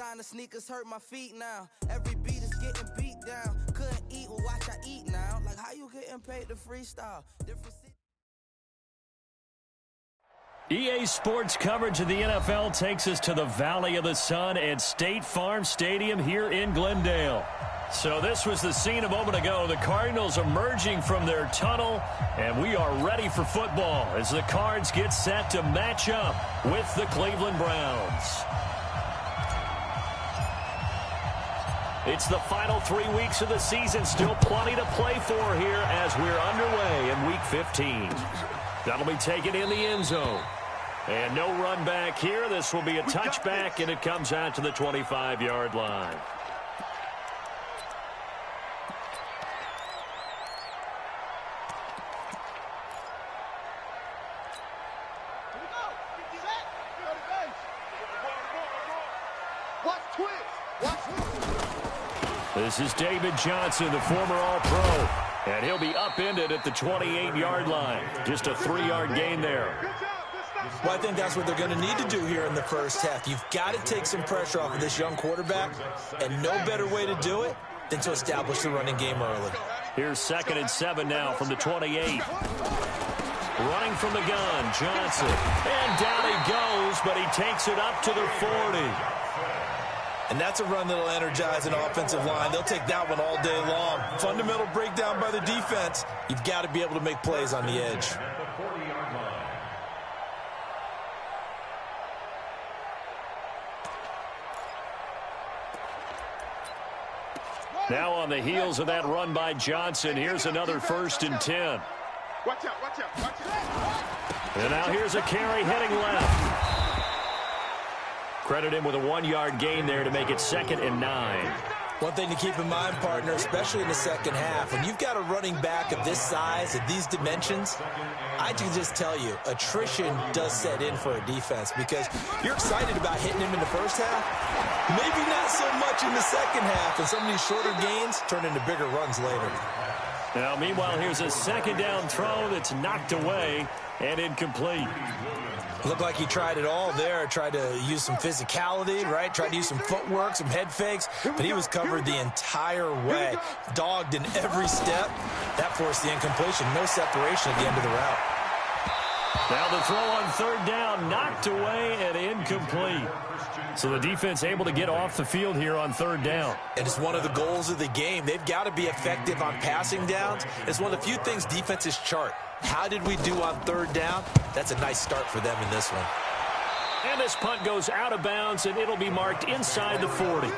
designer sneakers hurt my feet now. Every beat is getting beat down. Couldn't eat, well watch I eat now. Like how you getting paid to freestyle? Different EA Sports coverage of the NFL takes us to the Valley of the Sun at State Farm Stadium here in Glendale. So this was the scene a moment ago. The Cardinals emerging from their tunnel, and we are ready for football as the Cards get set to match up with the Cleveland Browns. It's the final 3 weeks of the season. Still plenty to play for here as we're underway in Week 15. That'll be taken in the end zone. And no run back here. This will be a touchback, and it comes out to the 25-yard line. This is David Johnson, the former All-Pro, and he'll be upended at the 28-yard line. Just a 3-yard gain there. Well, I think that's what they're going to need to do here in the first half. You've got to take some pressure off of this young quarterback, and no better way to do it than to establish the running game early. Here's 2nd and 7 now from the 28. Running from the gun, Johnson. And down he goes, but he takes it up to the 40. And that's a run that'll energize an offensive line. They'll take that one all day long. Fundamental breakdown by the defense. You've got to be able to make plays on the edge. Now on the heels of that run by Johnson, here's another 1st and 10. Watch out, watch out, watch out. And now here's a carry heading left. Credit him with a 1-yard gain there to make it 2nd and 9. One thing to keep in mind, partner, especially in the second half, when you've got a running back of this size, of these dimensions, I can just tell you, attrition does set in for a defense because you're excited about hitting him in the first half, maybe not so much in the second half, and some of these shorter gains turn into bigger runs later. Now, meanwhile, here's a 2nd down throw that's knocked away and incomplete. Looked like he tried it all there, tried to use some physicality, right? Tried to use some footwork, some head fakes, but he was covered the entire way. Dogged in every step. That forced the incompletion. No separation at the end of the route. Now the throw on 3rd down, knocked away and incomplete. So the defense able to get off the field here on 3rd down. And it's one of the goals of the game. They've got to be effective on passing downs. It's one of the few things defenses chart. How did we do on 3rd down? That's a nice start for them in this one. And this punt goes out of bounds, and it'll be marked inside the 40. At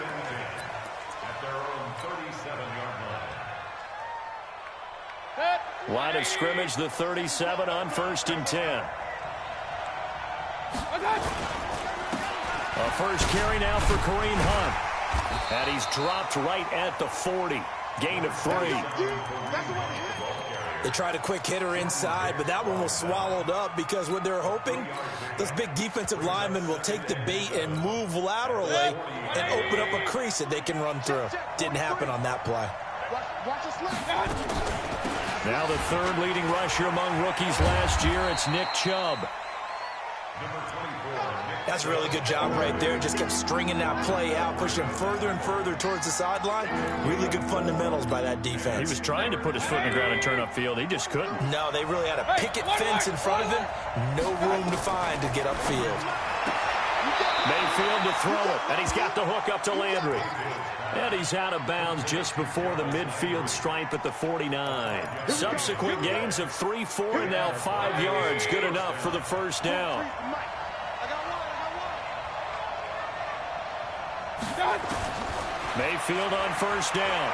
their own 37-yard line. Line of scrimmage, the 37 on 1st and 10. A first carry now for Kareem Hunt. And he's dropped right at the 40. Gain of 3. They tried a quick hitter inside, but that one was swallowed up because what they're hoping, those big defensive linemen will take the bait and move laterally and open up a crease that they can run through. Didn't happen on that play. Now the 3rd leading rusher among rookies last year, it's Nick Chubb. That's a really good job right there. Just kept stringing that play out, pushing further and further towards the sideline. Really good fundamentals by that defense. He was trying to put his foot in the ground and turn upfield. He just couldn't. No, they really had a picket fence in front of him. No room to find to get upfield. Mayfield to throw it, and he's got the hook up to Landry. And he's out of bounds just before the midfield stripe at the 49. Subsequent gains of 3, 4, and now 5 yards. Good enough for the 1st down. Mayfield on 1st down.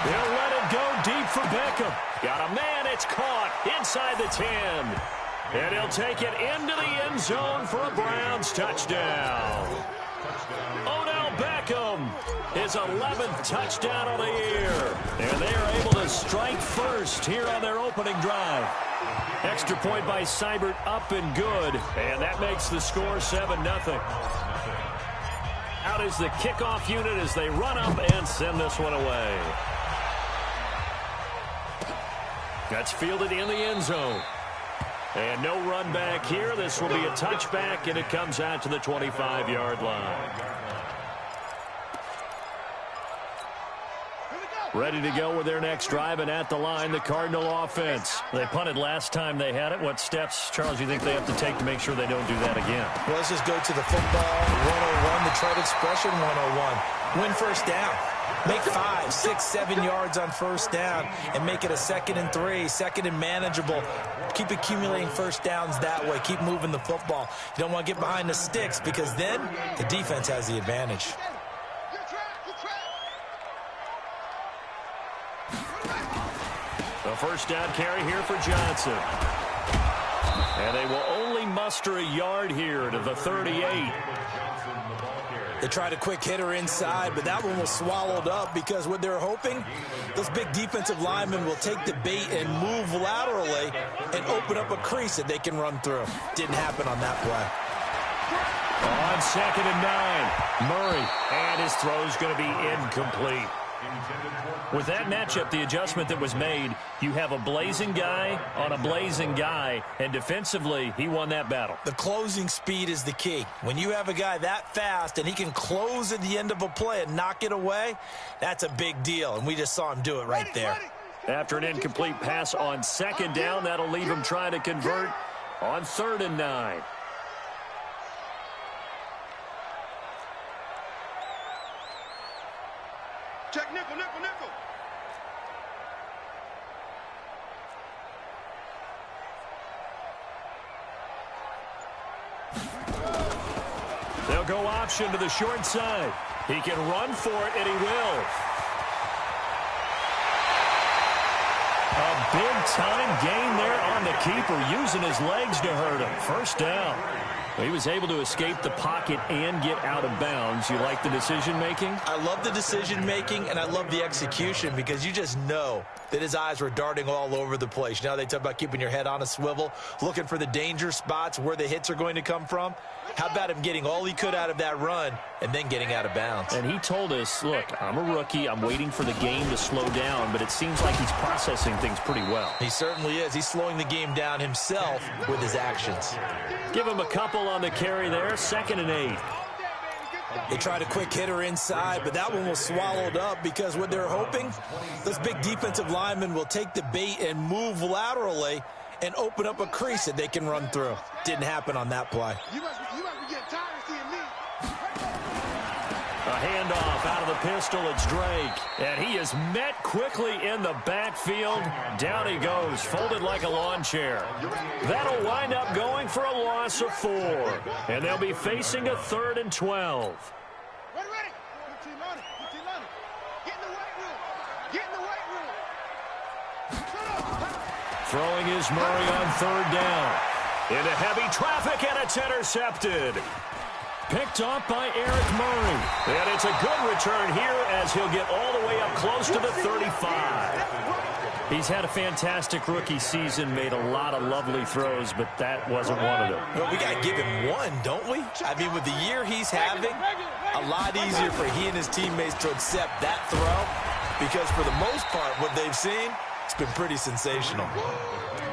He'll let it go deep for Beckham. Got a man, it's caught inside the 10. And he'll take it into the end zone for a Browns touchdown. Odell Beckham, his 11th touchdown of the year. And they are able to strike first here on their opening drive. Extra point by Seibert, up and good. And that makes the score 7-0. Out is the kickoff unit as they run up and send this one away. That's fielded in the end zone. And no run back here. This will be a touchback, and it comes out to the 25-yard line. Ready to go with their next drive, and at the line, the Cardinal offense. They punted last time they had it. What steps, Charles, you think they have to take to make sure they don't do that again? Well, let's just go to the football 101, the trade expression 101. Win first down. Make 5, 6, 7 yards on first down and make it a 2nd and 3, 2nd and manageable. Keep accumulating first downs that way. Keep moving the football. You don't want to get behind the sticks because then the defense has the advantage. The first down carry here for Johnson. And they will only muster a yard here to the 38. They tried a quick hitter inside, but that one was swallowed up because what they're hoping, those big defensive linemen will take the bait and move laterally and open up a crease that they can run through. Didn't happen on that play. On 2nd and 9, Murray, and his throw's going to be incomplete. With that matchup, the adjustment that was made, you have a blazing guy on a blazing guy, and defensively, he won that battle. The closing speed is the key. When you have a guy that fast and he can close at the end of a play and knock it away, that's a big deal, and we just saw him do it right there. After an incomplete pass on 2nd down, that'll leave him trying to convert on 3rd and 9. Check nickel, nickel, nickel. They'll go option to the short side. He can run for it, and he will. A big-time gain there on the keeper, using his legs to hurt him. First down. He was able to escape the pocket and get out of bounds. You like the decision-making? I love the decision-making, and I love the execution because you just know that his eyes were darting all over the place. You know, they talk about keeping your head on a swivel, looking for the danger spots where the hits are going to come from. How about him getting all he could out of that run and then getting out of bounds? And he told us, look, I'm a rookie. I'm waiting for the game to slow down, but it seems like he's processing things pretty well. He certainly is. He's slowing the game down himself with his actions. Give him a couple on the carry there, 2nd and 8. They tried a quick hitter inside, but that one was swallowed up because what they're hoping, those big defensive linemen will take the bait and move laterally and open up a crease that they can run through. Didn't happen on that play. You must be getting tired of seeing me. A handoff out of the pistol. It's Drake. And he is met quickly in the backfield. Down he goes, folded like a lawn chair. That'll wind up going for a loss of 4. And they'll be facing a 3rd and 12. Ready. Good team on it. Good team on it. Get in the weight room. Get in the weight room. Throwing is Murray on 3rd down. Into heavy traffic, and it's intercepted. Picked off by Eric Murray. And it's a good return here as he'll get all the way up close to the 35. He's had a fantastic rookie season, made a lot of lovely throws, but that wasn't one of them. Well, we got to give him one, don't we? I mean, with the year he's having, a lot easier for he and his teammates to accept that throw because for the most part, what they've seen, it's been pretty sensational.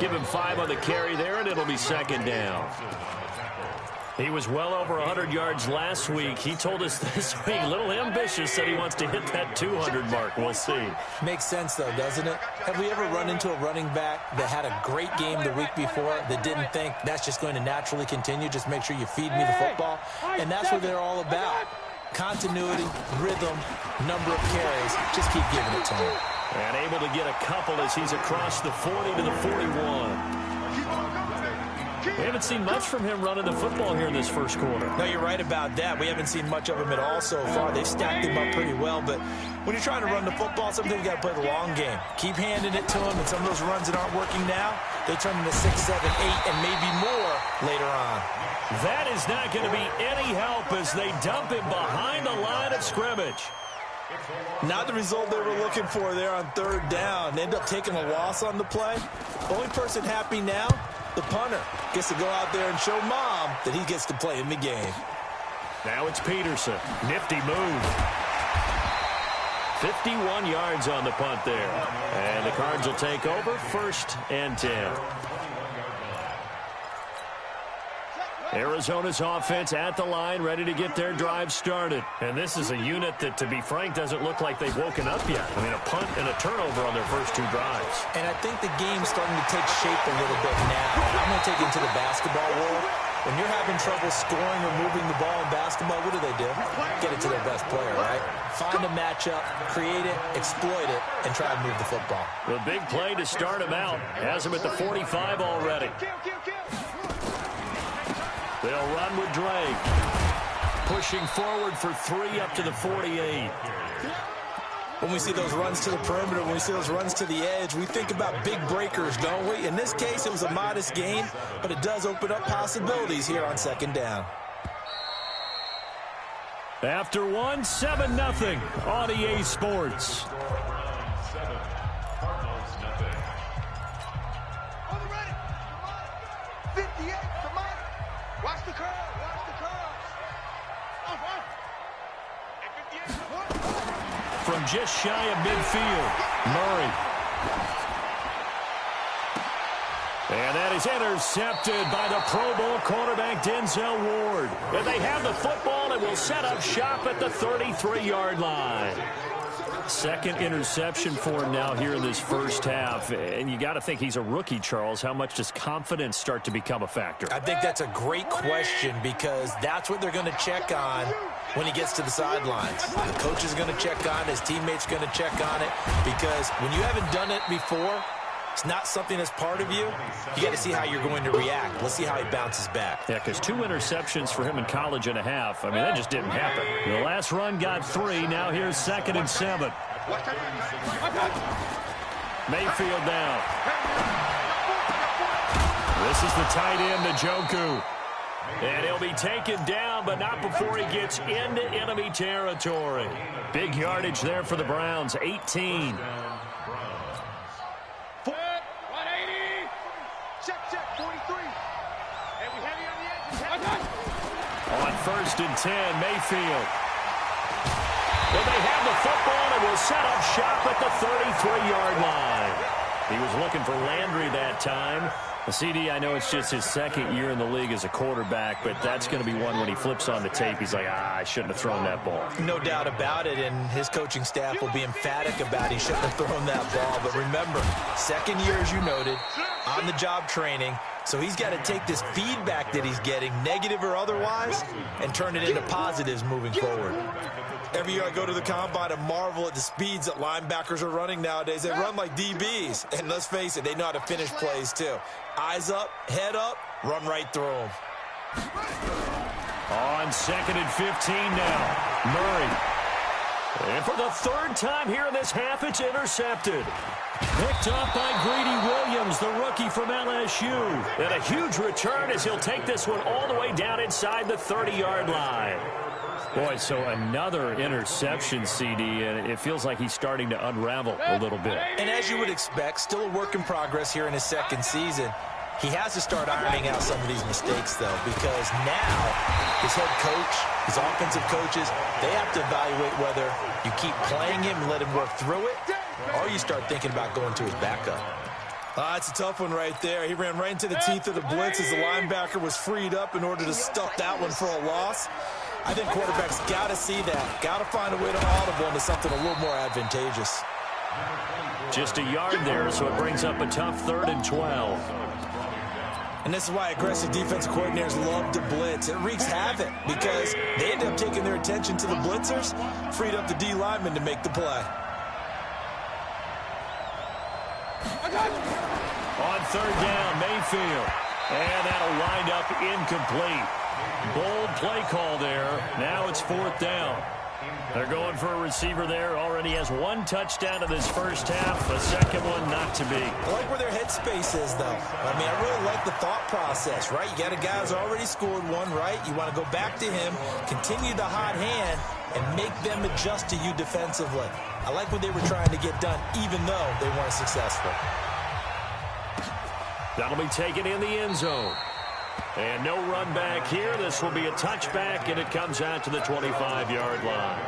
Give him 5 on the carry there, and it'll be 2nd down. He was well over 100 yards last week. He told us this week, a little ambitious, said he wants to hit that 200 mark. We'll see. Makes sense, though, doesn't it? Have we ever run into a running back that had a great game the week before that didn't think that's just going to naturally continue? Just make sure you feed me the football. And that's what they're all about. Continuity, rhythm, number of carries. Just keep giving it to him. And able to get a couple as he's across the 40 to the 41. We haven't seen much from him running the football here in this first quarter. No, you're right about that. We haven't seen much of him at all so far. They've stacked him up pretty well, but when you're trying to run the football, sometimes you got to play the long game. Keep handing it to him, and some of those runs that aren't working now, they turn into 6, 7, 8, and maybe more later on. That is not going to be any help as they dump him behind the line of scrimmage. Not the result they were looking for there on 3rd down. They end up taking a loss on the play. The only person happy now, the punter, gets to go out there and show mom that he gets to play in the game. Now it's Peterson. Nifty move. 51 yards on the punt there. And the Cards will take over 1st and 10. Arizona's offense at the line, ready to get their drive started. And this is a unit that, to be frank, doesn't look like they've woken up yet. I mean, a punt and a turnover on their first two drives. And I think the game's starting to take shape a little bit now. And I'm going to take it into the basketball world. When you're having trouble scoring or moving the ball in basketball, what do? Get it to their best player, right? Find a matchup, create it, exploit it, and try to move the football. The big play to start him out. Has him at the 45 already. They'll run with Drake. Pushing forward for 3 up to the 48. When we see those runs to the perimeter, when we see those runs to the edge, we think about big breakers, don't we? In this case, it was a modest gain, but it does open up possibilities here on second down. After 7-0 on EA Sports. Watch the curve. From just shy of midfield, Murray. And that is intercepted by the Pro Bowl cornerback Denzel Ward. And they have the football and will set up shop at the 33-yard line. Second interception for him now here in this first half. And you got to think he's a rookie, Charles. How much does confidence start to become a factor? I think that's a great question because that's what they're going to check on when he gets to the sidelines. The coach is going to check on it. His teammates going to check on it because when you haven't done it before, it's not something that's part of you. You got to see how you're going to react. Let's see how he bounces back. Yeah, because 2 interceptions for him in college and a half. I mean, that just didn't happen. The last run got 3. Now here's 2nd and 7. Mayfield down. This is the tight end, Njoku. And he'll be taken down, but not before he gets into enemy territory. Big yardage there for the Browns, 18. On 1st and 10, Mayfield. Well, they have the football and will set up shop at the 33-yard line. He was looking for Landry that time. The CD, I know it's just his 2nd year in the league as a quarterback, but that's going to be one when he flips on the tape. He's like, I shouldn't have thrown that ball. No doubt about it, and his coaching staff will be emphatic about he shouldn't have thrown that ball. But remember, 2nd year, as you noted, on-the-job training. So he's got to take this feedback that he's getting, negative or otherwise, and turn it into positives moving forward. Every year I go to the combine and marvel at the speeds that linebackers are running nowadays. They run like DBs. And let's face it, they know how to finish plays too. Eyes up, head up, run right through them. On 2nd and 15 now, Murray. And for the 3rd time here in this half, it's intercepted. Picked up by Greedy Williams, the rookie from LSU. And a huge return as he'll take this one all the way down inside the 30-yard line. Boy, so another interception, CD, and it feels like he's starting to unravel a little bit. And as you would expect, still a work in progress here in his 2nd season. He has to start ironing out some of these mistakes, though, because now his head coach, his offensive coaches, they have to evaluate whether you keep playing him and let him work through it, or you start thinking about going to his backup. It's a tough one right there. He ran right into the teeth of the blitz as the linebacker was freed up in order to stuff that one for a loss. I think quarterbacks got to see that. Got to find a way to audible into something a little more advantageous. Just a yard there, so it brings up a tough 3rd and 12. And this is why aggressive defensive coordinators love to blitz. It wreaks havoc because they end up taking their attention to the blitzers, freed up the D lineman to make the play. On 3rd down, Mayfield. And that'll wind up incomplete. Bold play call there. Now it's 4th down. They're going for a receiver there. Already has 1 touchdown in this first half. A 2nd one not to be. I like where their headspace is, though. I mean, I really like the thought process, right? You got a guy who's already scored 1, right? You want to go back to him, continue the hot hand, and make them adjust to you defensively. I like what they were trying to get done, even though they weren't successful. That'll be taken in the end zone. And no run back here. This will be a touchback, and it comes out to the 25-yard line.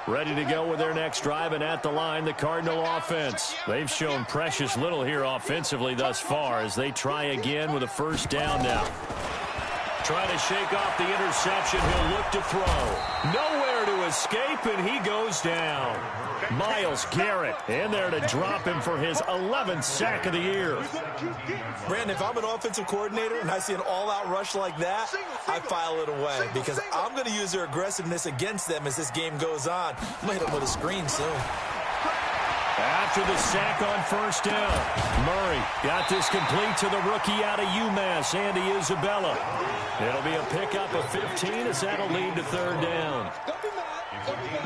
Ready to go with their next drive, and at the line, the Cardinal offense. They've shown precious little here offensively thus far as they try again with a first down now. Trying to shake off the interception. He'll look to throw. Nowhere to escape, and he goes down. Myles Garrett in there to drop him for his 11th sack of the year. Brandon, if I'm an offensive coordinator and I see an all-out rush like that, I file it away because I'm going to use their aggressiveness against them as this game goes on. I'm going to hit them with a screen soon. After the sack on first down, Murray got this complete to the rookie out of UMass, Andy Isabella. It'll be a pickup of 15 as that'll lead to third down.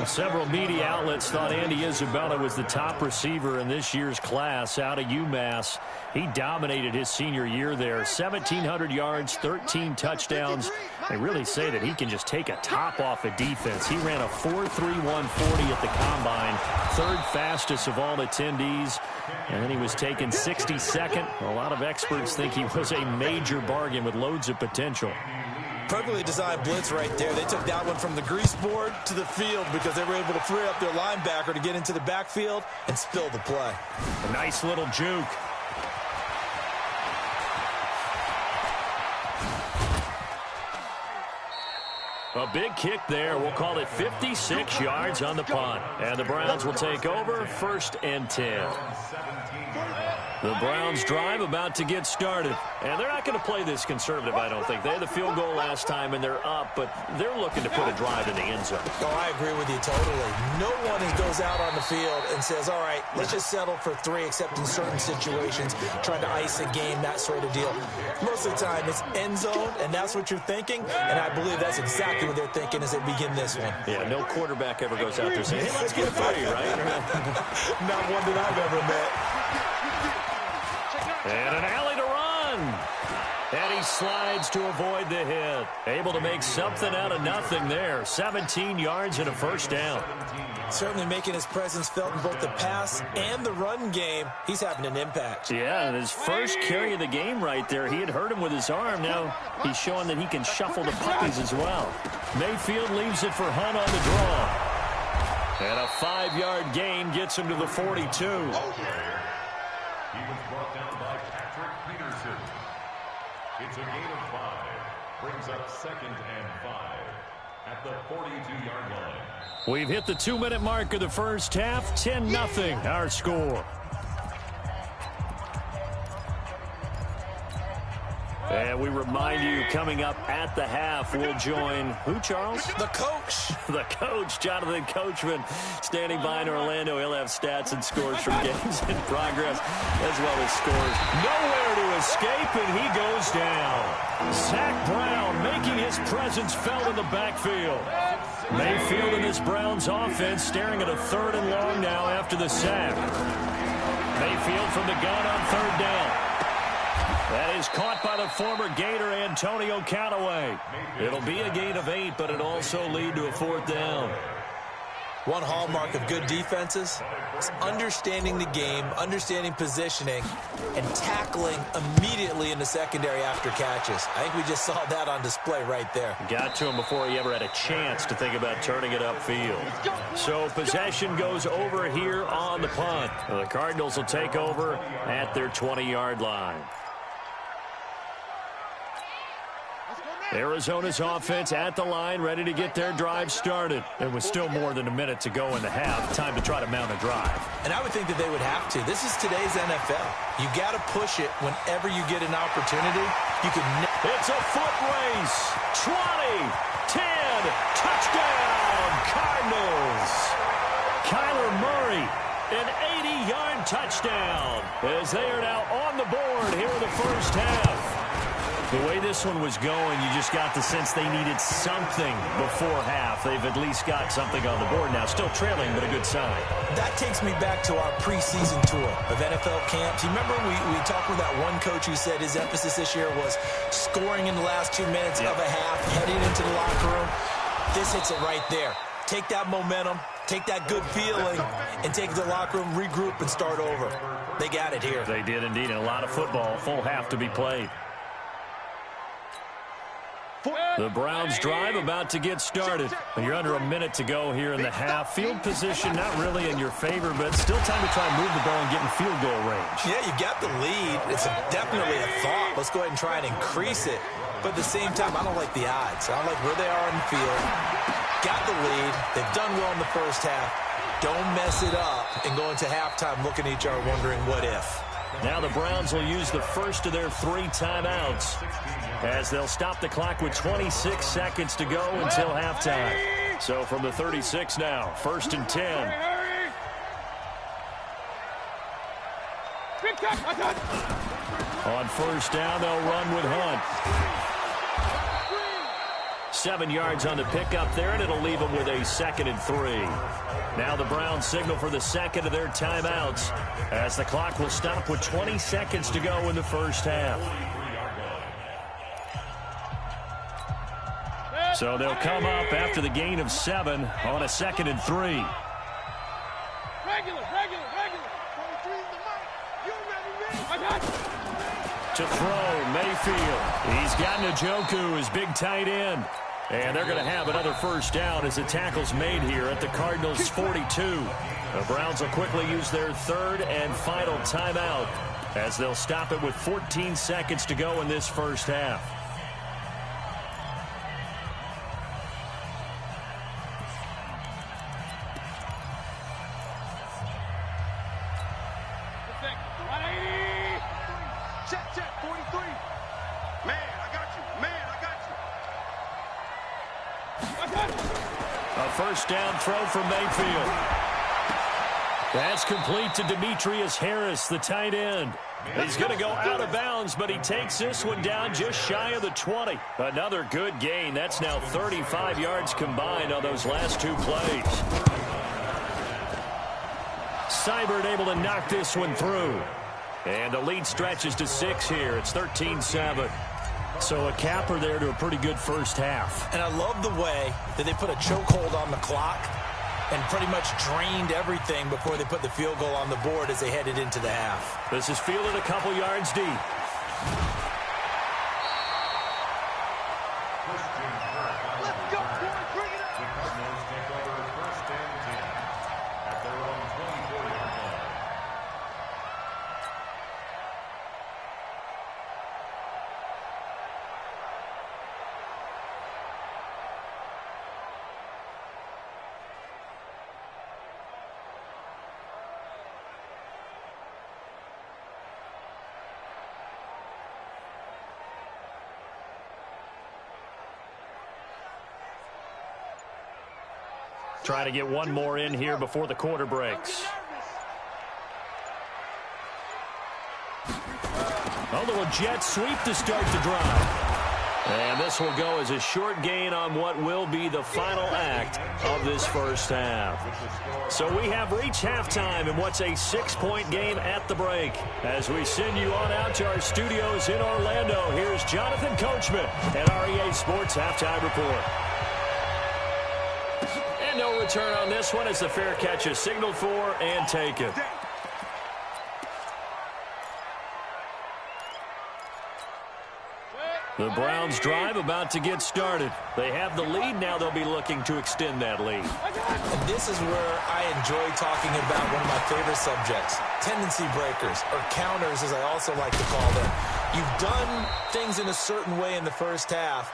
Several media outlets thought Andy Isabella was the top receiver in this year's class out of UMass. He dominated his senior year there. 1,700 yards, 13 touchdowns. They really say that he can just take a top off a defense. He ran a 4.31 40 at the combine, third fastest of all attendees. And then he was taken 62nd. A lot of experts think he was a major bargain with loads of potential. Perfectly designed blitz right there. They took that one from the grease board to the field because they were able to free up their linebacker to get into the backfield and spill the play. A nice little juke. A big kick there. We'll call it 56 yards on the punt. And the Browns will take over, 1st and 10. The Browns drive about to get started. And they're not going to play this conservative, I don't think. They had the field goal last time, and they're up, but they're looking to put a drive in the end zone. Oh, I agree with you totally. No one goes out on the field and says, all right, let's just settle for 3, except in certain situations, trying to ice a game, that sort of deal. Most of the time, it's end zone, and that's what you're thinking, and I believe that's exactly what they're thinking as they begin this one. Yeah, no quarterback ever goes out there saying, hey, let's get 30, right? Not one that I've ever met. And an alley to run. And he slides to avoid the hit. Able to make something out of nothing there. 17 yards and a first down. Certainly making his presence felt in both the pass and the run game. He's having an impact. Yeah, and his first carry of the game right there, he had hurt him with his arm. Now he's showing that he can shuffle the puppies as well. Mayfield leaves it for Hunt on the draw. And a 5-yard gain gets him to the 42. He was brought down by Patrick Peterson. It's a gain of 5. Brings up 2nd and 5 at the 42-yard line. We've hit the 2-minute mark of the first half. 10-0 our score. And we remind you, coming up at the half, we'll join who, Charles? The coach. The coach, Jonathan Coachman, standing by in Orlando. He'll have stats and scores from games in progress, as well as scores. Nowhere to escape, and he goes down. Zach Brown making his presence felt in the backfield. Mayfield and this Browns offense staring at a 3rd and long now after the sack. Mayfield from the gun on 3rd down. That is caught by the former Gator, Antonio Callaway. It'll be a gain of 8, but it also lead to a 4th down. One hallmark of good defenses is understanding the game, understanding positioning, and tackling immediately in the secondary after catches. I think we just saw that on display right there. Got to him before he ever had a chance to think about turning it upfield. So possession goes over here on the punt. The Cardinals will take over at their 20-yard line. Arizona's offense at the line, ready to get their drive started. There was still more than a minute to go in the half. Time to try to mount a drive. And I would think that they would have to. This is today's NFL. You got to push it whenever you get an opportunity. You can. It's a foot race. 20, 10, touchdown, Cardinals. Kyler Murray, an 80-yard touchdown, as they are now on the board here in the first half. The way this one was going, you just got the sense they needed something before half. They've at least got something on the board now. Still trailing, but a good sign. That takes me back to our preseason tour of NFL camps. You remember we talked with that one coach who said his emphasis this year was scoring in the last 2 minutes of a half, heading into the locker room. This hits it right there. Take that momentum, take that good feeling, and take it to the locker room, regroup, and start over. They got it here. They did indeed, and a lot of football, full half to be played. The Browns drive about to get started. You're under a minute to go here in the half. Field position not really in your favor, but still time to try and move the ball and get in field goal range. Yeah, you got the lead. It's definitely a thought. Let's go ahead and try and increase it. But at the same time, I don't like the odds. I don't like where they are on the field. Got the lead. They've done well in the first half. Don't mess it up and go into halftime looking at each other wondering what if. Now the Browns will use the first of their 3 timeouts as they'll stop the clock with 26 seconds to go until halftime. So from the 36 now, 1st and 10. On 1st down, they'll run with Hunt. 7 yards on the pickup there, and it'll leave them with a 2nd and 3. Now the Browns signal for the second of their timeouts as the clock will stop with 20 seconds to go in the first half. So they'll come up after the gain of 7 on a 2nd and 3. Regular. 23 is the mic. You ready? To throw, Mayfield. He's got Njoku, his big tight end. And they're going to have another first down as the tackle's made here at the Cardinals' 42. The Browns will quickly use their 3rd and final timeout as they'll stop it with 14 seconds to go in this first half. Check, 43. Man, I got you. A first down throw from Mayfield. That's complete to Demetrius Harris, the tight end. He's going to go out of bounds, but he takes this one down just shy of the 20. Another good gain. That's now 35 yards combined on those last 2 plays. Seibert able to knock this one through. And the lead stretches to 6 here. It's 13-7. So a capper there to a pretty good first half. And I love the way that they put a chokehold on the clock and pretty much drained everything before they put the field goal on the board as they headed into the half. This is fielded a couple yards deep. Let's go, boys. Bring it up. The Cardinals take over 1st and 10 at their own 24-yard line. Trying to get one more in here before the quarter breaks. A little jet sweep to start the drive. And this will go as a short gain on what will be the final act of this first half. So we have reached halftime in what's a 6-point game at the break. As we send you on out to our studios in Orlando, here's Jonathan Coachman at REA Sports Halftime Report. And no return on this one as the fair catch is signaled for and taken. The Browns drive about to get started. They have the lead. Now they'll be looking to extend that lead. And this is where I enjoy talking about one of my favorite subjects, tendency breakers, or counters as I also like to call them. You've done things in a certain way in the first half,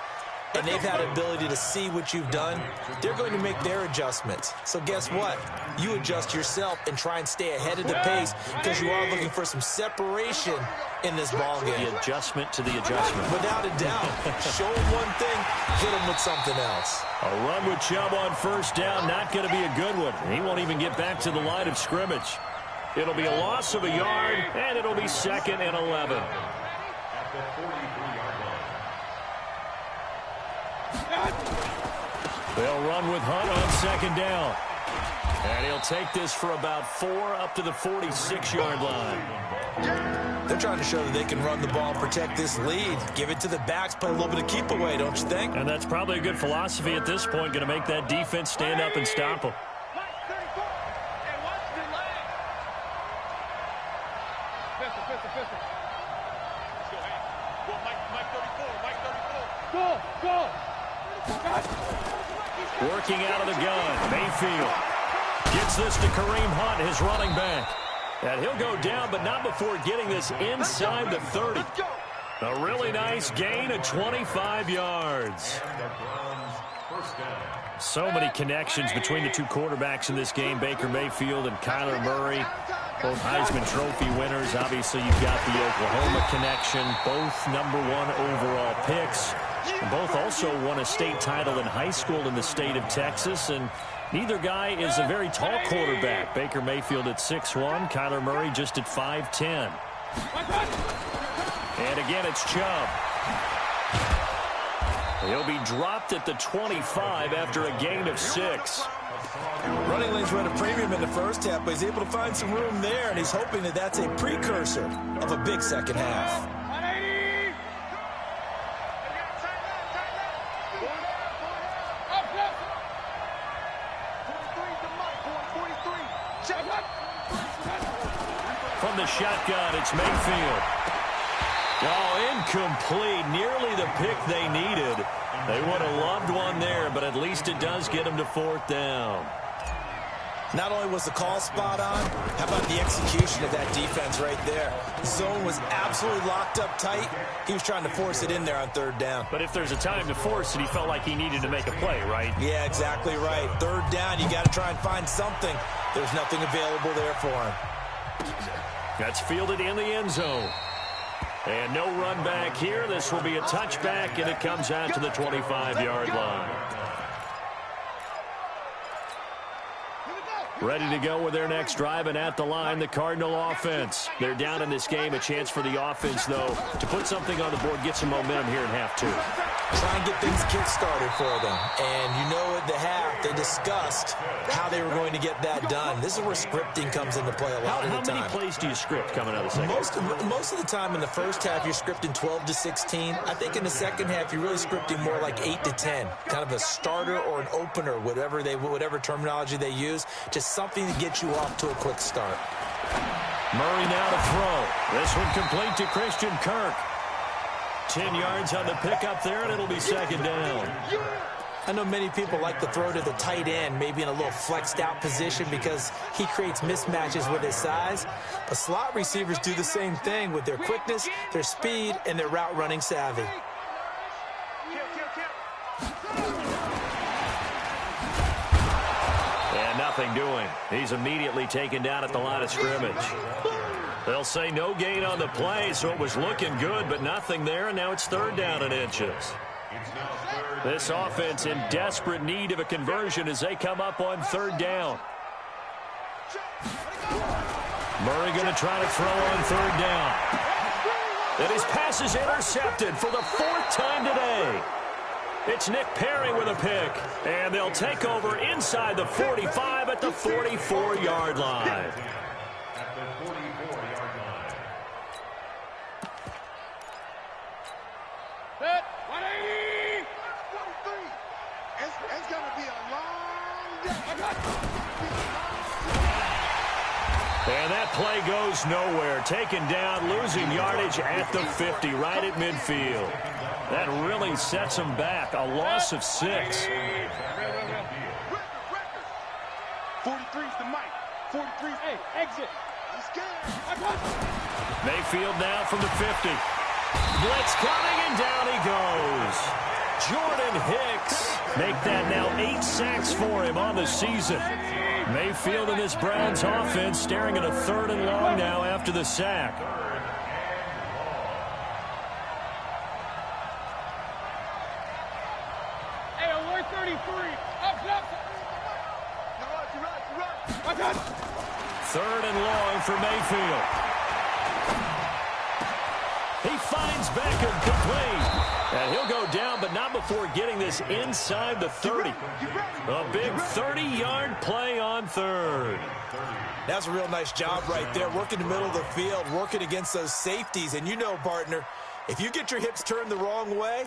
and they've had ability to see what you've done. They're going to make their adjustments. So guess what? You adjust yourself and try and stay ahead of the pace because you are looking for some separation in this ball game. The adjustment to the adjustment. Without a doubt. Show them one thing, hit them with something else. A run with Chubb on first down, not going to be a good one. He won't even get back to the line of scrimmage. It'll be a loss of a yard, and it'll be 2nd and 11. At the 43-yard line. They'll run with Hunt on 2nd down. And he'll take this for about 4 up to the 46-yard line. They're trying to show that they can run the ball and protect this lead. Give it to the backs, play a little bit of keep away, don't you think? And that's probably a good philosophy at this point, going to make that defense stand up and stop them. Go. Working out of the gun, Mayfield gets this to Kareem Hunt, his running back. And he'll go down, but not before getting this inside the 30. A really nice gain of 25 yards. So many connections between the two quarterbacks in this game, Baker Mayfield and Kyler Murray. Both Heisman Trophy winners. Obviously, you've got the Oklahoma connection. Both #1 overall picks. And both also won a state title in high school in the state of Texas. And neither guy is a very tall quarterback. Baker Mayfield at 6'1", Kyler Murray just at 5'10". And again, it's Chubb. He'll be dropped at the 25 after a gain of 6. Running lanes were at a premium in the first half, but he's able to find some room there, and he's hoping that that's a precursor of a big second half. From the shotgun, it's Mayfield. Oh, incomplete. Nearly the pick they needed. They would have loved one there, but at least it does get them to 4th down. Not only was the call spot on, how about the execution of that defense right there? Zone was absolutely locked up tight. He was trying to force it in there on 3rd down. But if there's a time to force it, he felt like he needed to make a play, right? Yeah, exactly right. 3rd down, you got to try and find something. There's nothing available there for him. That's fielded in the end zone. And no run back here. This will be a touchback, and it comes out to the 25-yard line. Ready to go with their next drive, and at the line, the Cardinal offense. They're down in this game. A chance for the offense, though, to put something on the board, get some momentum here in half 2. Try and get things kick-started for them. And you know at the half, they discussed how they were going to get that done. This is where scripting comes into play a lot of the time. How many plays do you script coming out of the second half? Most of the time in the first half, you're scripting 12 to 16. I think in the second half, you're really scripting more like 8 to 10. Kind of a starter or an opener, whatever terminology they use. Just something to get you off to a quick start. Murray now to throw. This one complete to Christian Kirk. 10 yards on the pickup there, and it'll be 2nd down. I know many people like to throw to the tight end, maybe in a little flexed out position because he creates mismatches with his size. But slot receivers do the same thing with their quickness, their speed, and their route running savvy. And nothing doing. He's immediately taken down at the line of scrimmage. They'll say no gain on the play, so it was looking good, but nothing there, and now it's 3rd down and inches. This offense in desperate need of a conversion as they come up on 3rd down. Murray going to try to throw on 3rd down. And his pass is intercepted for the 4th time today. It's Nick Perry with a pick, and they'll take over inside the 45 at the 44-yard line. Set, 180! 43. It's going to be a long day. And that play goes nowhere. Taken down, losing yardage at the 50, right at midfield. That really sets them back. A loss of 6. 43's the mic. 43's hey, exit. He's scared. Mayfield now from the 50. Blitz coming, and down he goes. Jordan Hicks make that now 8 sacks for him on the season. Mayfield and this Browns offense staring at a 3rd and long now after the sack. Hey, alert 33. Up. 3rd and long for Mayfield. He finds Beckham complete. And he'll go down, but not before getting this inside the 30. A big 30-yard play on 3rd. That's a real nice job right there, working the middle of the field, working against those safeties. And you know, partner, if you get your hips turned the wrong way,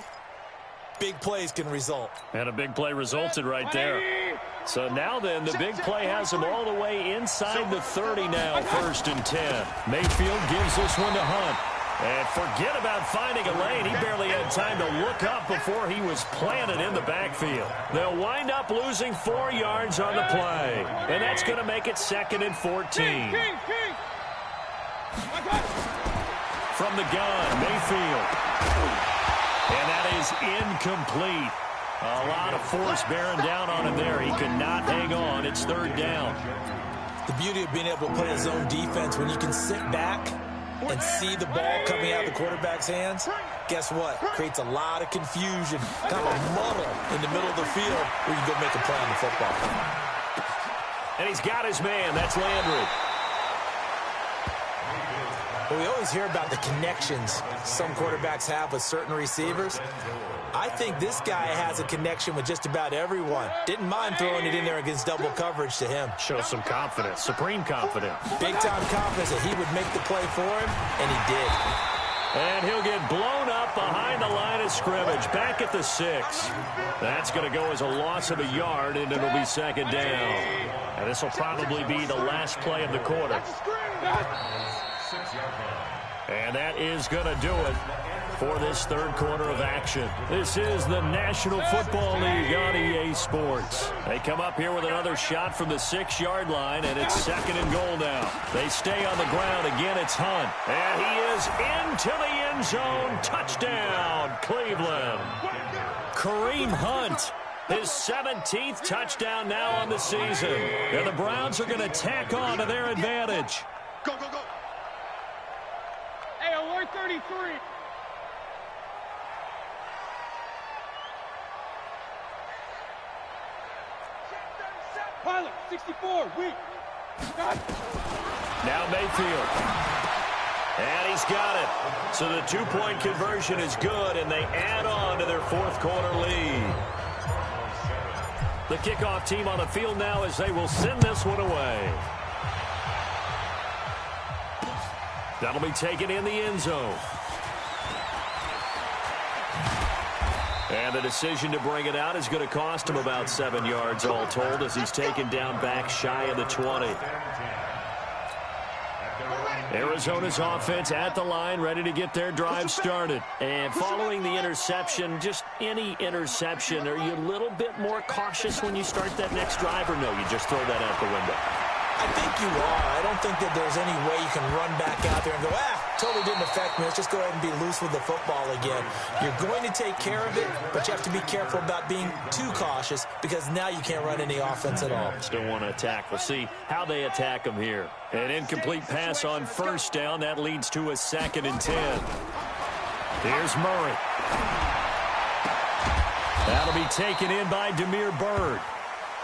big plays can result. And a big play resulted right there. So now then, the big play has him all the way inside the 30 now, 1st and 10. Mayfield gives this one to Hunt. And forget about finding a lane. He barely had time to look up before he was planted in the backfield. They'll wind up losing 4 yards on the play. And that's going to make it 2nd and 14. From the gun, Mayfield. And that is incomplete. A lot of force bearing down on him there. He could not hang on. It's 3rd down. The beauty of being able to play his own defense when you can sit back and see the ball coming out of the quarterback's hands, guess what? Creates a lot of confusion, kind of a muddle in the middle of the field where you can go make a play on the football. And he's got his man. That's Landry. Well, we always hear about the connections some quarterbacks have with certain receivers. I think this guy has a connection with just about everyone. Didn't mind throwing it in there against double coverage to him. Shows some confidence, supreme confidence. Big-time confidence that he would make the play for him, and he did. And he'll get blown up behind the line of scrimmage, back at the 6. That's going to go as a loss of a yard, and it'll be 2nd down. And this will probably be the last play of the quarter. And that is going to do it for this 3rd quarter of action. This is the National Football League on EA Sports. They come up here with another shot from the 6-yard line, and it's 2nd and goal now. They stay on the ground. Again, it's Hunt. And he is into the end zone. Touchdown, Cleveland. Kareem Hunt. His 17th touchdown now on the season. And the Browns are going to tack on to their advantage. Go, go, go. Hey, alert 33. Pilot, 64, weak. Now Mayfield. And he's got it. So the 2-point conversion is good, and they add on to their 4th quarter lead. The kickoff team on the field now as they will send this one away. That'll be taken in the end zone. And the decision to bring it out is going to cost him about 7 yards all told as he's taken down back shy of the 20. Arizona's offense at the line, ready to get their drive started. And following the interception, just any interception, are you a little bit more cautious when you start that next drive, or no, you just throw that out the window? I think you are. I don't think that there's any way you can run back out there and go, totally didn't affect me. Let's just go ahead and be loose with the football again. You're going to take care of it, but you have to be careful about being too cautious because now you can't run any offense at all. Still want to attack. We'll see how they attack them here. An incomplete pass on 1st down. That leads to a 2nd and 10. Here's Murray. That'll be taken in by Damiere Byrd.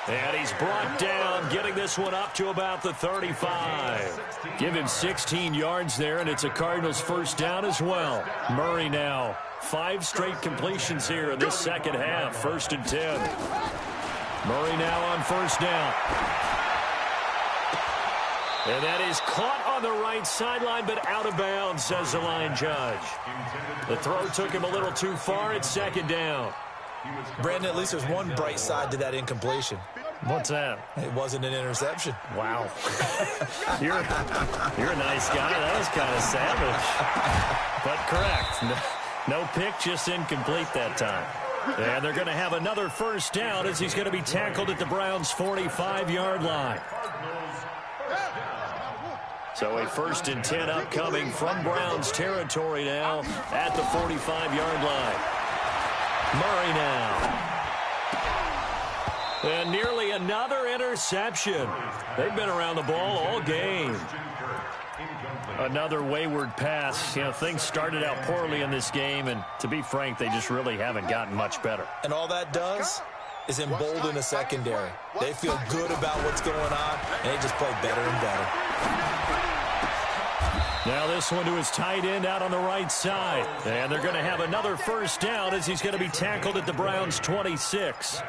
And he's brought down, getting this one up to about the 35. Give him 16 yards there, and it's a Cardinals 1st down as well. Murray now, 5 straight completions here in this 2nd half, 1st and 10. Murray now on 1st down. And that is caught on the right sideline, but out of bounds, says the line judge. The throw took him a little too far. It's 2nd down. Brandon, at least there's one bright side to that incompletion. What's that? It wasn't an interception. Wow. You're a nice guy. That was kind of savage. But correct. No pick, just incomplete that time. And they're going to have another 1st down as he's going to be tackled at the Browns' 45-yard line. So a 1st and 10 upcoming from Browns territory now at the 45-yard line. Murray now. And nearly another interception. They've been around the ball all game. Another wayward pass. You know, things started out poorly in this game, and to be frank, they just really haven't gotten much better. And all that does is embolden the secondary. They feel good about what's going on, and they just play better and better. Now this one to his tight end out on the right side. And they're going to have another 1st down as he's going to be tackled at the Browns' 26.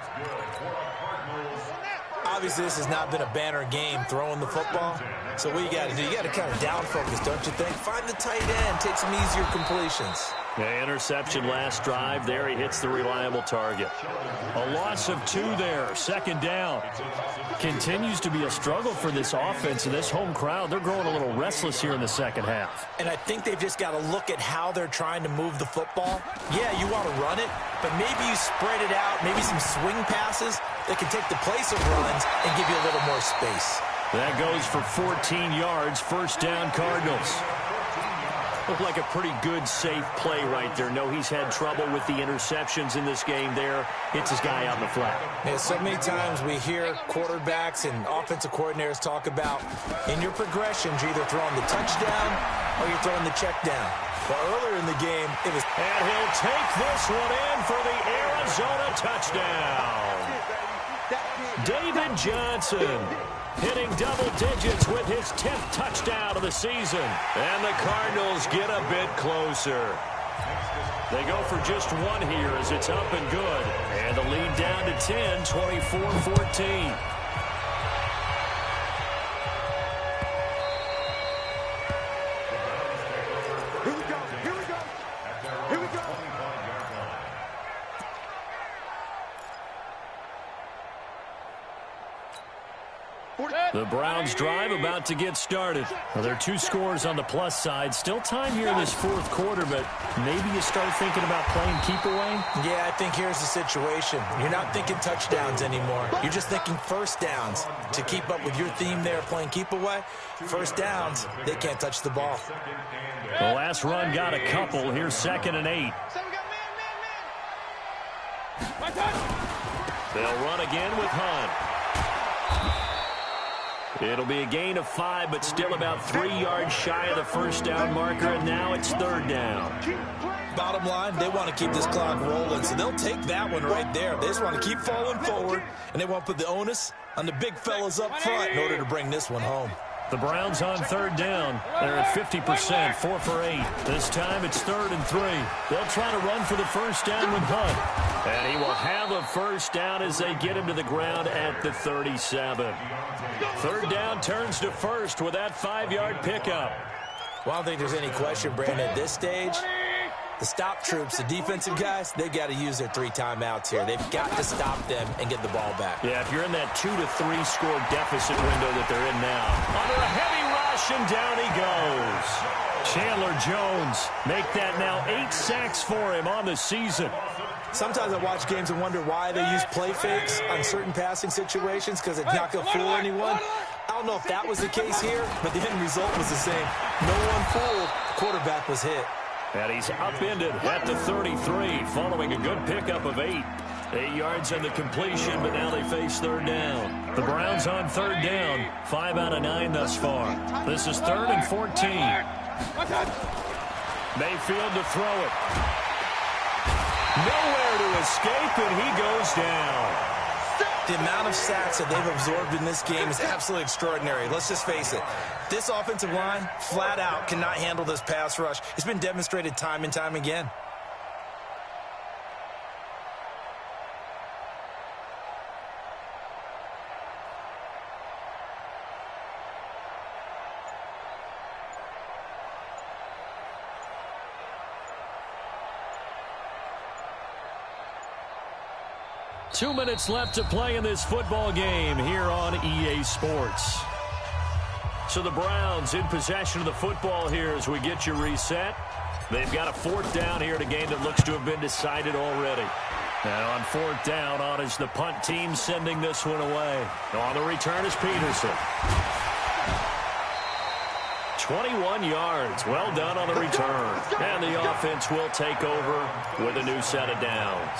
Obviously, this has not been a banner game throwing the football. So what you got to do, you got to kind of down focus, don't you think? Find the tight end, take some easier completions. The interception last drive. There he hits the reliable target. A loss of 2 there. 2nd down. Continues to be a struggle for this offense and this home crowd. They're growing a little restless here in the second half. And I think they've just got to look at how they're trying to move the football. Yeah, you want to run it, but maybe you spread it out, maybe some swing passes that can take the place of runs and give you a little more space. That goes for 14 yards. 1st down, Cardinals. Looked like a pretty good, safe play right there. No, he's had trouble with the interceptions in this game there. Hits his guy out in the flat. Yeah, so many times we hear quarterbacks and offensive coordinators talk about in your progressions, you're either throwing the touchdown or you're throwing the check down. Well, earlier in the game, it was... And he'll take this one in for the Arizona touchdown. David Johnson hitting double digits with his 10th touchdown of the season. And the Cardinals get a bit closer. They go for just 1 here as it's up and good. And the lead down to 10, 24-14. The Browns drive about to get started. Well, there are 2 scores on the plus side. Still time here in this 4th quarter, but maybe you start thinking about playing keep away? Yeah, I think here's the situation. You're not thinking touchdowns anymore. You're just thinking 1st downs. To keep up with your theme there, playing keep away, 1st downs, they can't touch the ball. The last run got a couple. Here's 2nd and 8. They'll run again with Hunt. It'll be a gain of 5, but still about 3 yards shy of the 1st down marker, and now it's 3rd down. Bottom line, they want to keep this clock rolling, so they'll take that one right there. They just want to keep falling forward, and they want to put the onus on the big fellas up front in order to bring this one home. The Browns on 3rd down. They're at 50%, 4 for 8. This time it's 3rd and 3. They'll try to run for the 1st down with Hunt. And he will have a 1st down as they get him to the ground at the 37. 3rd down turns to 1st with that 5-yard pickup. Well, I don't think there's any question, Brandon, at this stage. The stop troops, the defensive guys, they got to use their 3 timeouts here. They've got to stop them and get the ball back. Yeah, if you're in that 2 to 3 score deficit window that they're in now. Under a heavy rush, and down he goes. Chandler Jones make that now 8 sacks for him on the season. Sometimes I watch games and wonder why they use play fakes on certain passing situations because it's not going to fool anyone. I don't know if that was the case here, but the end result was the same. No one fooled. The quarterback was hit. And he's upended at the 33 following a good pickup of 8. 8 yards on the completion, but now they face 3rd down. The Browns on 3rd down, 5 out of 9 thus far. This is 3rd and 14. Mayfield to throw it. Nowhere to escape, and he goes down. The amount of sacks that they've absorbed in this game is absolutely extraordinary. Let's just face it. This offensive line, flat out, cannot handle this pass rush. It's been demonstrated time and time again. Two minutes left to play in this football game here on EA Sports. So the Browns in possession of the football here as we get you reset. They've got a 4th down here in a game that looks to have been decided already. And on 4th down, on is the punt team sending this one away. On the return is Peterson. 21 yards. Well done on the return. And the offense will take over with a new set of downs.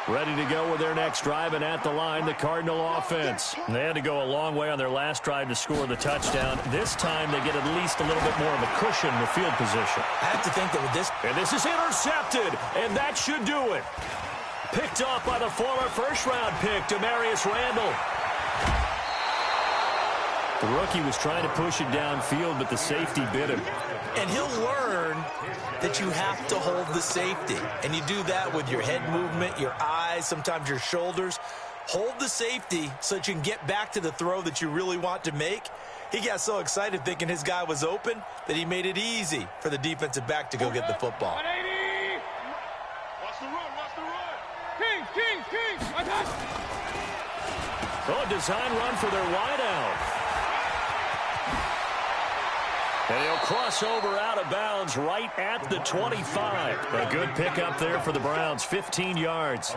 Ready to go with their next drive, and at the line, the Cardinal offense. They had to go a long way on their last drive to score the touchdown. This time, they get at least a little bit more of a cushion in the field position. I have to think that with this... And this is intercepted, and that should do it. Picked off by the former first-round pick, Demarius Randall. The rookie was trying to push it downfield, but the safety bit him. And he'll learn that you have to hold the safety. And you do that with your head movement, your eyes, sometimes your shoulders. hold the safety so that you can get back to the throw that you really want to make. He got so excited thinking his guy was open that he made it easy for the defensive back to go get the football. 180. Watch the run, watch the run. Kings. A design run for their wideout. And he'll cross over out of bounds right at the 25. A good pickup there for the Browns, 15 yards.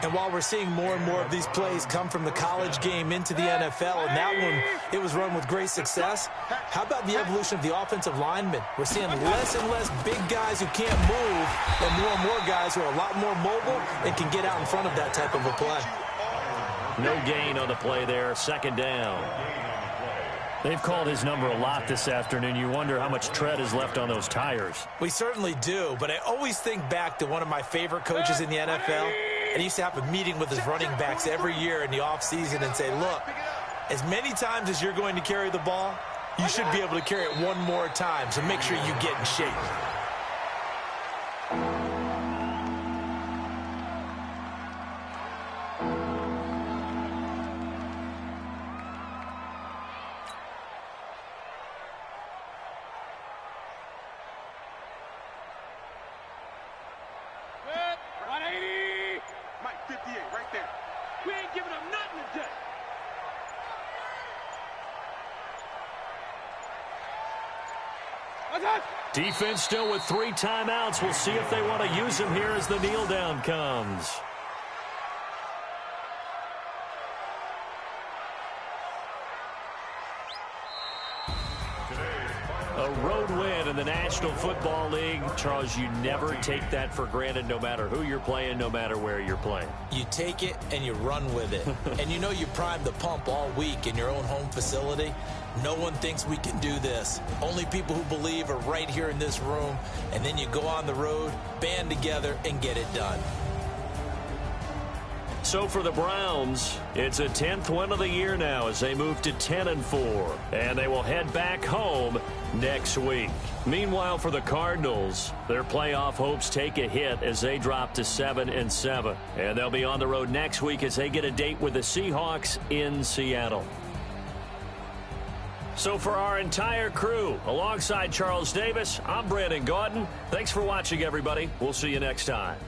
And while we're seeing more and more of these plays come from the college game into the NFL, and that one, it was run with great success, how about the evolution of the offensive linemen? We're seeing less and less big guys who can't move and more guys who are a lot more mobile and can get out in front of that type of a play. No gain on the play there, second down. They've called his number a lot this afternoon. You wonder how much tread is left on those tires. We certainly do, but I always think back to one of my favorite coaches in the NFL, and he used to have a meeting with his running backs every year in the offseason and say, look, as many times as you're going to carry the ball, you should be able to carry it one more time, so make sure you get in shape. Defense still with 3 timeouts. We'll see if they want to use them here as the kneel down comes. A road win in the National Football League. Charles, you never take that for granted no matter who you're playing, no matter where you're playing. You take it and you run with it. And you know you primed the pump all week in your own home facility. No one thinks we can do this. Only people who believe are right here in this room. And then you go on the road, band together, and get it done. So for the Browns, it's a 10th win of the year now as they move to 10-4. And they will head back home next week. Meanwhile, for the Cardinals, their playoff hopes take a hit as they drop to 7-7. And they'll be on the road next week as they get a date with the Seahawks in Seattle. So for our entire crew, alongside Charles Davis, I'm Brandon Gaudin. Thanks for watching, everybody. We'll see you next time.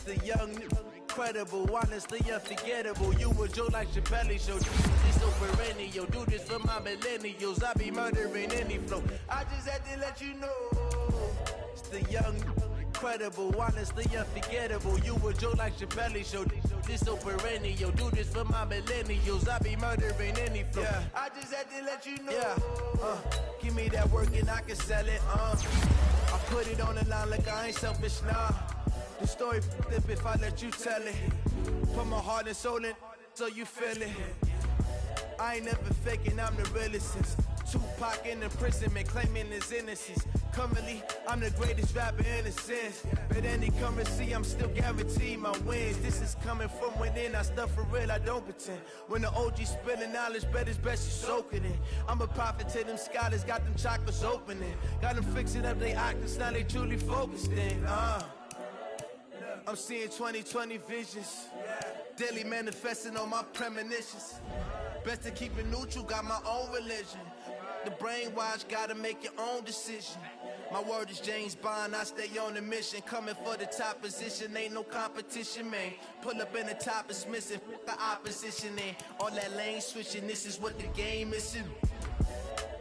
the young, incredible, honestly unforgettable. You a Joe like Chappelle show. This so perennial. Do this for my millennials. I be murdering any flow. I just had to let you know. It's the young, incredible, honestly unforgettable. You a Joe like Chappelle show. This so perennial. Do this for my millennials. I be murdering any flow. Yeah. I just had to let you know. Yeah. Give me that work and I can sell it. I put it on the line like I ain't selfish, nah. The story flip if I let you tell it. Put my heart and soul in so you feel it. I ain't never faking, I'm the realest since Tupac in imprisonment, claiming his innocence. Currently, I'm the greatest rapper in a sense. But any currency, I'm still guaranteed my wins. This is coming from within, I stuff for real, I don't pretend. When the OG spilling knowledge, bet it's best you soak it in. I'm a prophet to them scholars, got them chakras opening. Got them fixing up they octaves, now they truly focused in. I'm seeing 2020 visions. Daily manifesting on my premonitions. Best to keep it neutral, got my own religion. The brainwash, gotta make your own decision. My word is James Bond, I stay on a mission. Coming for the top position, ain't no competition, man. Pull up in the top is missing, the opposition in. All that lane switching, this is what the game is.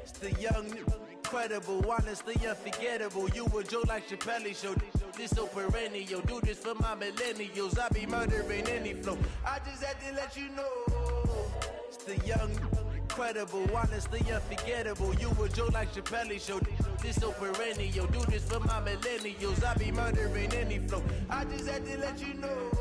It's the young, incredible, honestly unforgettable. You a Joe like Chappelle show. This so perennial. Do this for my millennials. I be murdering any flow. I just had to let you know. It's the young, incredible, honestly unforgettable. You a Joe like Chappelle show. This so perennial. Do this for my millennials. I be murdering any flow. I just had to let you know.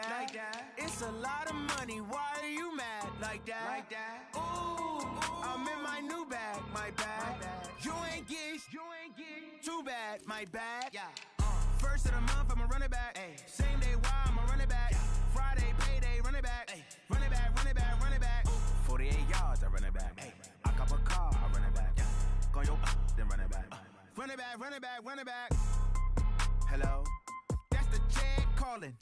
Like that. It's a lot of money. Why are you mad like that? Ooh, I'm in my new bag, my bag. You ain't get too bad, my bag. Yeah. First of the month, I'ma run it back. Ay. Same day, why I'ma run it back. Yeah. Friday, payday, run it back. Ay. Run it back, run it back, run it back. 48 yards, I run it back. Ay. I cop a car, I run it back. Yeah. Go yo, then run it back. Run it back, run it back, run it back. Hello, that's the check calling.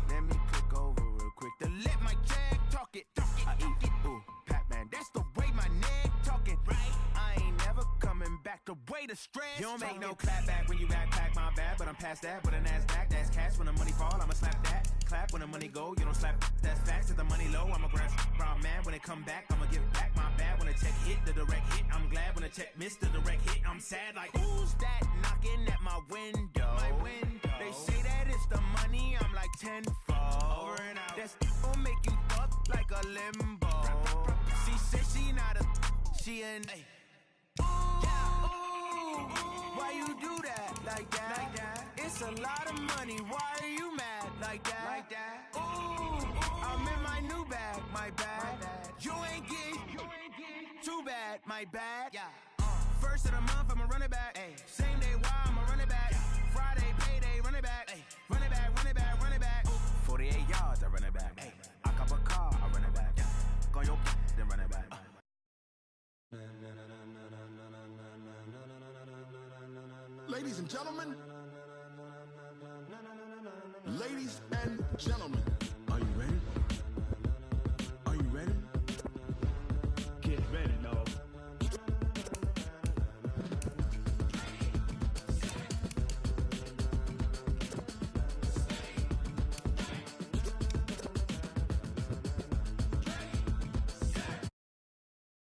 Let me click over real quick to let my check talk it. I eat it, ooh, Pac-Man, that's the way my neck talking. Right, I ain't never coming back the way the stress. You don't make no clap back when you backpack, my bad, but I'm past that. With a NASDAQ, that's cash. When the money fall, I'ma slap that. Clap when the money go, you don't slap. That's facts. If the money low, I'ma grab brown man. When it come back, I'ma give back my bad. When the check hit, the direct hit, I'm glad. When the check missed the direct hit, I'm sad. Like, who's that knocking at my window? My window. They say that it's the money, I'm like tenfold. Over and out. That's gon' make you fuck like a limbo. She said she not a, she an. Ooh, ooh, why you do that like that? It's a lot of money. Why are you mad like that? Ooh, I'm in my new bag, my bag. You ain't get too bad, my bag. Yeah. First of the month, I'ma run it back. Ay. Same day, why I'ma run it back. Friday, payday, run it back. Ay. Run it back, run it back, run it back. 48 yards, I run it back. Ay. I cop a car, I run it back. Yeah. Go yo, then run it back. Ladies and gentlemen,